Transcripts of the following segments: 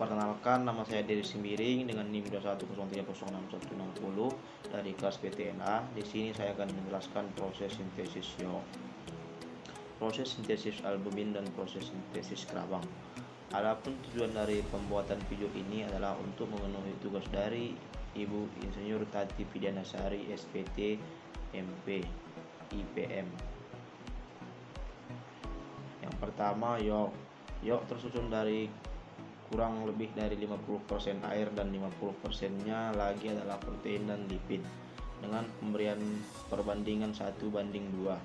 Perkenalkan, nama saya Dery Simbiring dengan NIM 210306160 dari kelas PTNA. Di sini saya akan menjelaskan proses sintesis YO, proses sintesis albumin dan proses sintesis kerabang. Adapun tujuan dari pembuatan video ini adalah untuk memenuhi tugas dari Ibu Insinyur Tati Pidianasari SPT MP IPM. Yang pertama, YO tersusun dari kurang lebih dari 50% air dan 50%-nya lagi adalah protein dan lipid dengan pemberian perbandingan 1:2.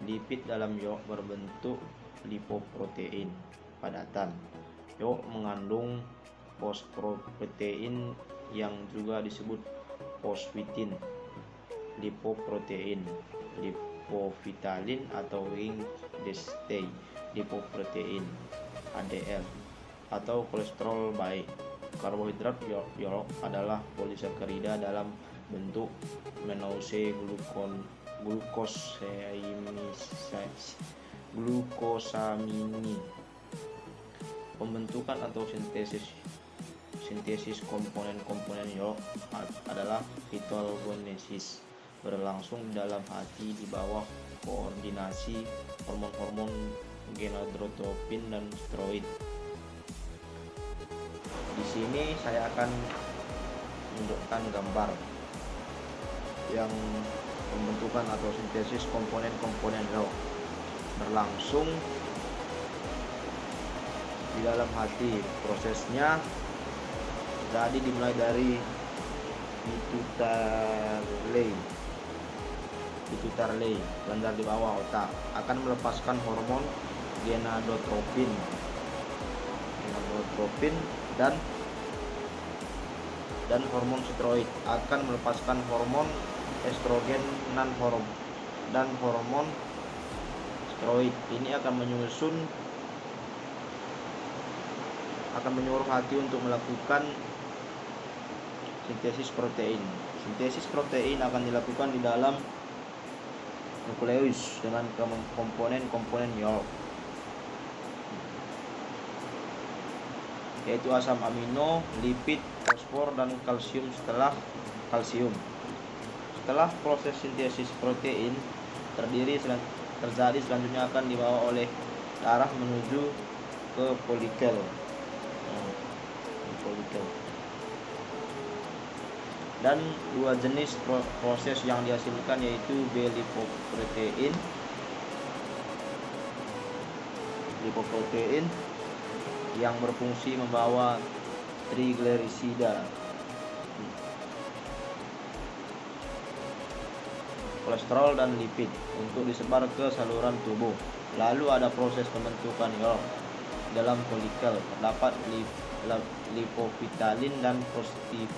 Lipid dalam YO berbentuk lipoprotein padatan. YO mengandung fosfoprotein yang juga disebut fosfitin, lipoprotein, lipovitalin atau ring destay, lipoprotein, HDL atau kolesterol baik. Karbohidrat YO adalah polisakarida dalam bentuk mannose glukosamini. Pembentukan atau sintesis komponen-komponen YO adalah fitogenesis, berlangsung di dalam hati di bawah koordinasi hormon-hormon gonadotropin dan steroid. Di sini saya akan menunjukkan gambar yang pembentukan atau sintesis komponen-komponen YO berlangsung di dalam hati. Prosesnya jadi dimulai dari pituitary gland di bawah otak akan melepaskan hormon gonadotropin dan hormon steroid akan melepaskan hormon estrogen dan hormon steroid. Ini akan menyuruh hati untuk melakukan sintesis protein. Sintesis protein akan dilakukan di dalam nukleus dengan komponen-komponen YO, yaitu asam amino, lipid, fosfor, dan kalsium. Setelah proses sintesis protein terjadi, selanjutnya akan dibawa oleh darah menuju ke folikel. Dan dua jenis proses yang dihasilkan yaitu lipoprotein yang berfungsi membawa trigliserida, kolesterol dan lipid untuk disebar ke saluran tubuh. Lalu ada proses pembentukan YO dalam folikel. Terdapat lipovitalin dan fosfin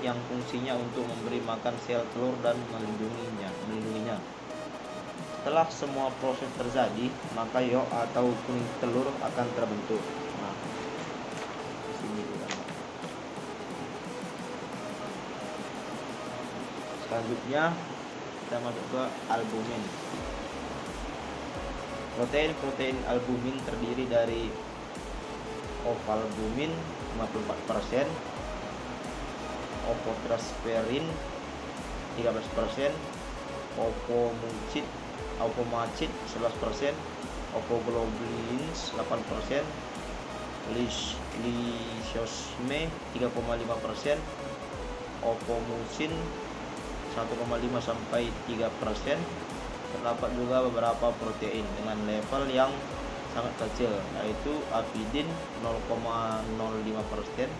yang fungsinya untuk memberi makan sel telur dan melindunginya. Setelah semua proses terjadi, maka YO atau kuning telur akan terbentuk. Selanjutnya kita masuk ke albumin. Protein albumin terdiri dari ovalbumin 54%, opotransferin 13%, opomacid 11%, opoglobulins 8%, lysosme 3,5%, opomucin 1,5 sampai 3%. Terdapat juga beberapa protein dengan level yang sangat kecil, yaitu apidin 0,05%,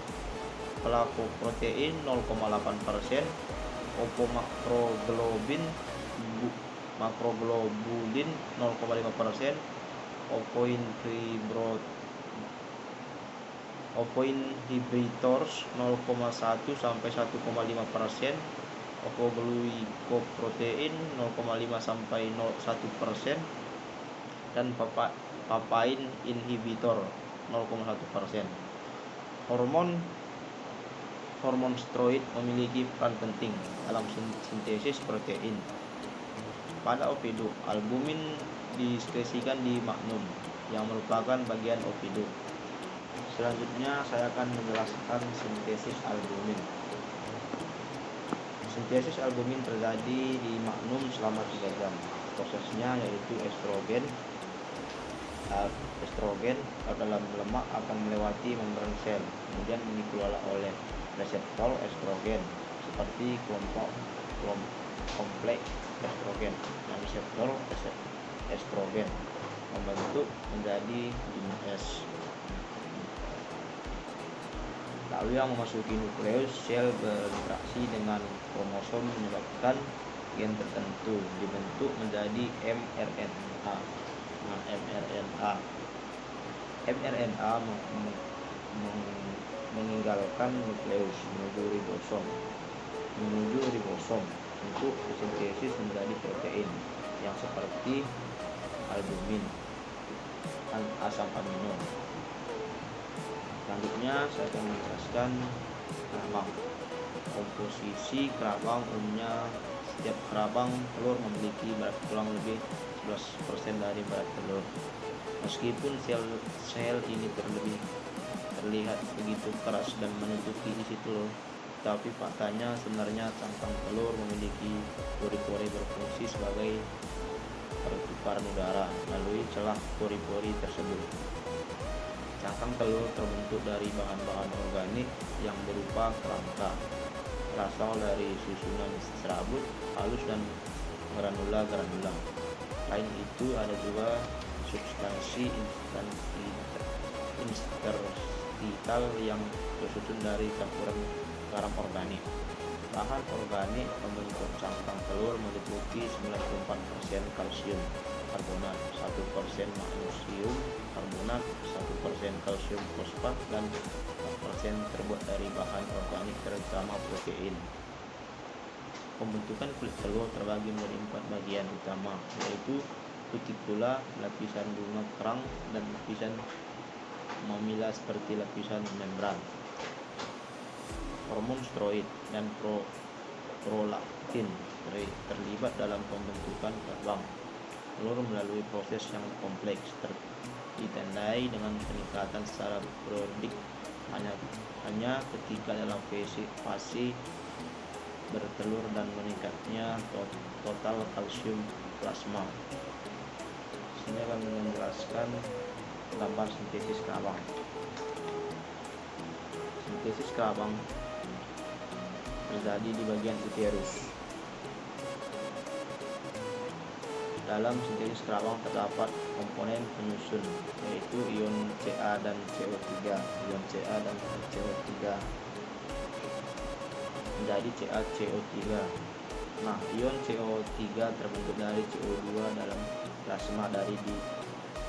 plakoprotein 0,8%, makroglobulin 0,5%, opoinhibitors 0,1 sampai 1,5%, opoglycoprotein 0,5 sampai 1%, dan papain inhibitor 0,1%. Hormon steroid memiliki peran penting dalam sintesis protein. Pada oviduct, albumin diskresikan di magnum yang merupakan bagian oviduct. Selanjutnya saya akan menjelaskan sintesis albumin. Sintesis albumin terjadi di magnum selama 3 jam. Prosesnya yaitu estrogen dalam lemak akan melewati membran sel, kemudian dikelola oleh reseptor estrogen seperti kompleks estrogen dan reseptor estrogen membentuk menjadi jenis S. Lalu yang memasuki nukleus sel berinteraksi dengan kromosom menyebabkan gen tertentu dibentuk menjadi mRNA. mRNA meninggalkan nukleus menuju ribosom untuk disintesis menjadi protein yang seperti albumin dan asam amino. Selanjutnya saya akan menjelaskan kerabang. Komposisi kerabang umumnya setiap kerabang telur memiliki berat kurang lebih 11% dari berat telur. Meskipun sel ini terlihat begitu keras dan menutupi isi telur, tapi faktanya sebenarnya cangkang telur memiliki pori-pori berfungsi sebagai pertukaran udara melalui celah pori-pori tersebut. Cangkang telur terbentuk dari bahan-bahan organik yang berupa kerangka, berasal dari susunan serabut halus dan granula-granula. Selain itu ada juga substansi interstital yang tersusun dari campuran garam organik. Bahan organik pembentuk cangkang telur meliputi 94% kalsium karbonat, 1% magnesium karbonat, 1% kalsium fosfat, dan 4% terbuat dari bahan organik terutama protein. Pembentukan kulit telur terbagi menjadi 4 bagian utama, yaitu kutikula, lapisan bunga kerang, dan lapisan mamila seperti lapisan membran. Hormon steroid dan prolaktin terlibat dalam pembentukan kerabang telur melalui proses yang kompleks ditandai dengan peningkatan secara periodik hanya ketika dalam fase bertelur dan meningkatnya total kalsium plasma. Sini akan menjelaskan gambar sintesis kerabang. Sintesis kerabang terjadi di bagian uterus. Dalam sintesis kerabang terdapat komponen penyusun, yaitu ion Ca dan CO3. Ion Ca dan CO3 menjadi CaCO3. Nah, ion CO3 terbentuk dari CO2 dalam plasma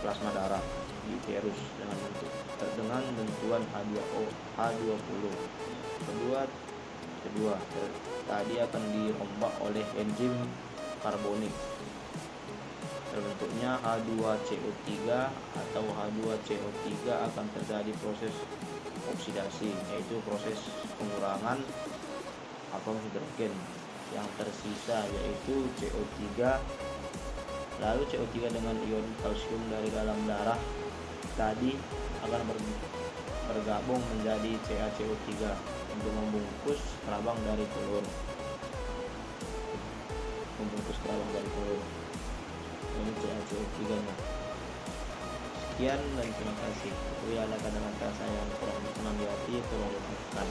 plasma darah di uterus dengan bentuan H20. Kedua tadi akan dirombak oleh enzim karbonik. Terbentuknya H2CO3 atau H2CO3 akan terjadi proses oksidasi, yaitu proses pengurangan atom hidrogen yang tersisa, yaitu CO3. Lalu CO3 dengan ion kalsium dari dalam darah tadi akan bergabung menjadi CaCO3 untuk membungkus kerabang dari telur. Ini CaCO3-nya. Sekian dan terima kasih. Apabila ada kata-kata saya yang kurang berkenan di hati, tolong dimaafkan.